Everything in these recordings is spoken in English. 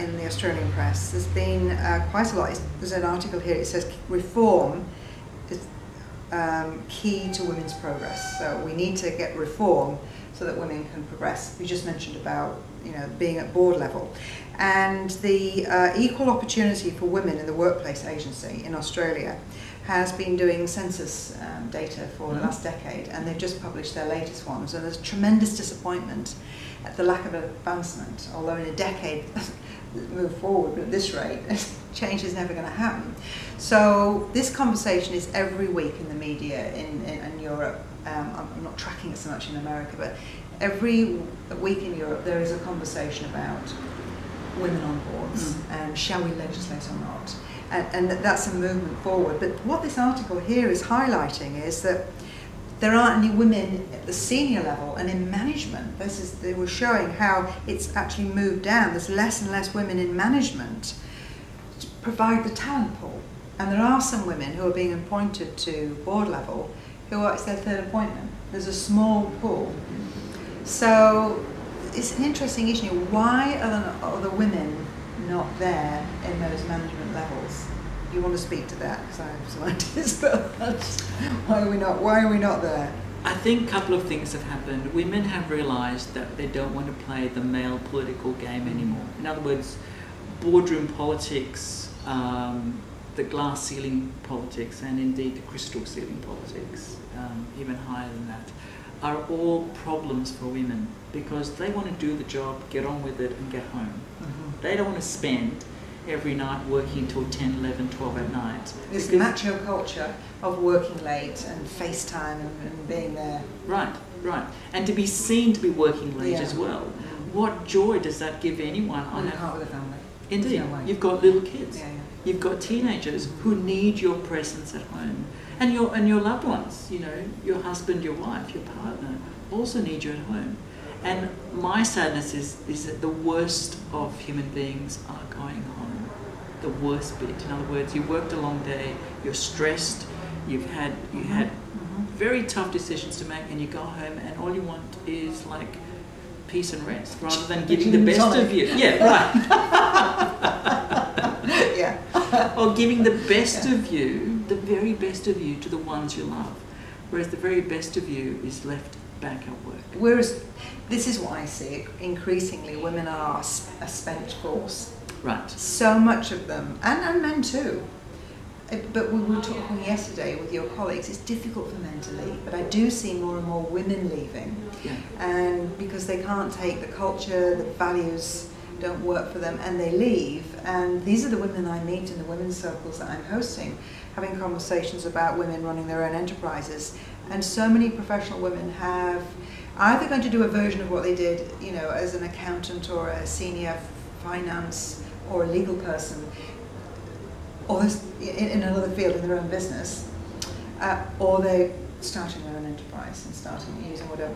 in the Australian press. There's been quite a lot. There's an article here, it says reform is key to women's progress. So we need to get reform so that women can progress. We just mentioned about being at board level. And the Equal Opportunity for Women in the Workplace Agency in Australia has been doing census data for the last decade, and they've just published their latest ones, and there's tremendous disappointment at the lack of advancement, although in a decade move forward at this rate, change is never going to happen. So this conversation is every week in the media in Europe. I'm not tracking it so much in America, but every week in Europe there is a conversation about women on boards, and shall we legislate or not? And that's a movement forward. But what this article here is highlighting is that there aren't any women at the senior level and in management. They were showing how it's actually moved down. There's less and less women in management to provide the talent pool. And there are some women who are being appointed to board level who it's their third appointment. There's a small pool. So it's an interesting issue. Why are the women not there in those management levels? You want to speak to that, because I have some ideas about that. Why are we not there? I think a couple of things have happened. Women have realised that they don't want to play the male political game anymore. In other words, boardroom politics, the glass ceiling politics, and indeed the crystal ceiling politics, even higher than that, are all problems for women, because they want to do the job, get on with it, and get home. They don't want to spend every night working until 10, 11, 12 at night. This macho culture of working late and FaceTime and being there. Right. And to be seen to be working late as well. What joy does that give anyone? On part with a family. Indeed. You've got little kids. Yeah. You've got teenagers who need your presence at home. And your loved ones, your husband, your wife, your partner, also need you at home. And my sadness is that the worst of human beings are going home. The worst bit. In other words, you worked a long day, you're stressed, you had very tough decisions to make, and you go home and all you want is like peace and rest, rather than giving the best of you. Yeah, right. Yeah. Or giving the best of you, the very best of you, to the ones you love. Whereas the very best of you is left back at work. Whereas, this is what I see, increasingly women are a spent force. Right. So much of them, and men too. But we were talking yesterday with your colleagues, it's difficult for men to leave, but I do see more and more women leaving. Yeah. And because they can't take the culture, the values don't work for them, and they leave. And these are the women I meet in the women's circles that I'm hosting, having conversations about women running their own enterprises. And so many professional women have either going to do a version of what they did, as an accountant or a senior finance or a legal person, or in another field in their own business, or they're starting their own enterprise and starting using whatever,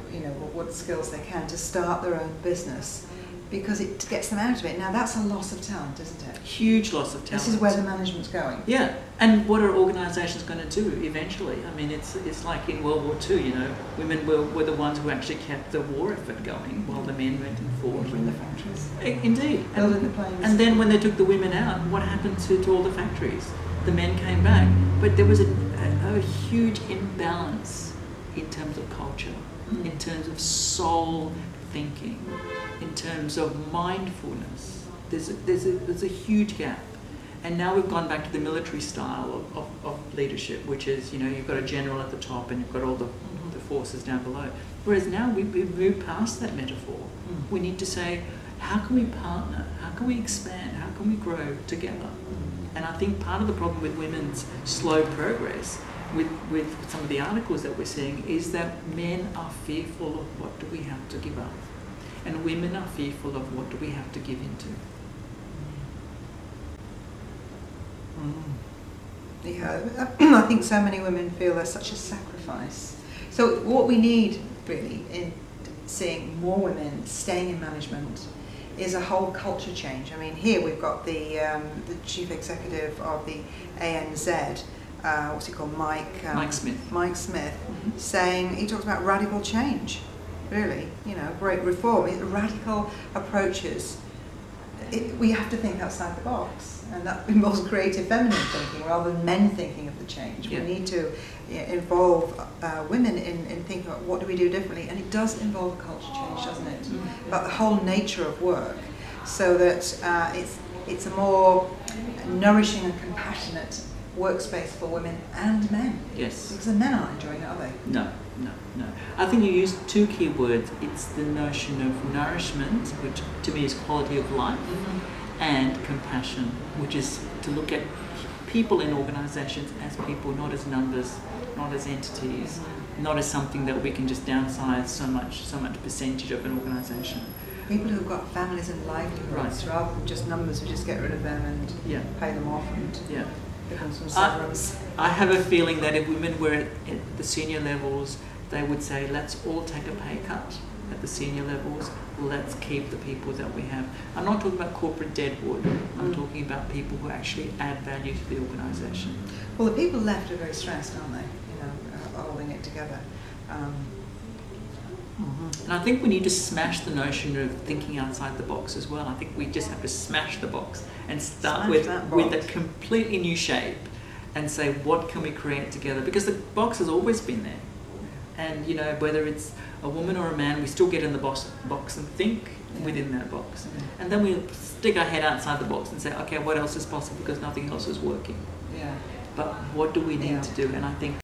what skills they can to start their own business, because it gets them out of it. Now that's a loss of talent, isn't it? Huge loss of talent. This is where the management's going. Yeah, and what are organisations going to do eventually? I mean, it's like in World War II, women were the ones who actually kept the war effort going while the men went and fought. In the factories. Indeed. Building the planes. And then when they took the women out, what happened to all the factories? The men came back. But there was a huge imbalance in terms of culture, in terms of soul thinking, in terms of mindfulness. There's a huge gap. And now we've gone back to the military style of leadership, which is, you've got a general at the top and you've got all the forces down below. Whereas now we've moved past that metaphor. We need to say, how can we partner? How can we expand? How can we grow together? And I think part of the problem with women's slow progress, with some of the articles that we're seeing, is that men are fearful of what do we have to give up. And women are fearful of what do we have to give into. Yeah, I think so many women feel there's such a sacrifice. So what we need really in seeing more women staying in management is a whole culture change. I mean, here we've got the chief executive of the ANZ, what's he called, Mike Smith. Mike Smith, saying, he talks about radical change, really, great reform, radical approaches we have to think outside the box, and that involves creative feminine thinking rather than men thinking of the change. Yeah. We need to involve women in thinking about what do we do differently, and it does involve a culture change, doesn't it? Mm-hmm. About the whole nature of work, so that it's a more nourishing and compassionate workspace for women and men. Yes. Because the men aren't enjoying it, are they? No. I think you used two key words. It's the notion of nourishment, which to me is quality of life, and compassion, which is to look at people in organisations as people, not as numbers, not as entities, not as something that we can just downsize so much percentage of an organisation. People who've got families and livelihoods, rather than just numbers, we just get rid of them and pay them off and give them some severance. I have a feeling that if women were at the senior levels, they would say, let's all take a pay cut at the senior levels, let's keep the people that we have. I'm not talking about corporate deadwood, I'm talking about people who actually add value to the organisation. Well, the people left are very stressed, aren't they? You know, holding it together. And I think we need to smash the notion of thinking outside the box as well. I think we just have to smash the box and start with a completely new shape and say, what can we create together? Because the box has always been there. And, you know, whether it's a woman or a man, we still get in the box and think within that box. And then we stick our head outside the box and say, okay, what else is possible because nothing else is working. Yeah. But what do we need to do? And I think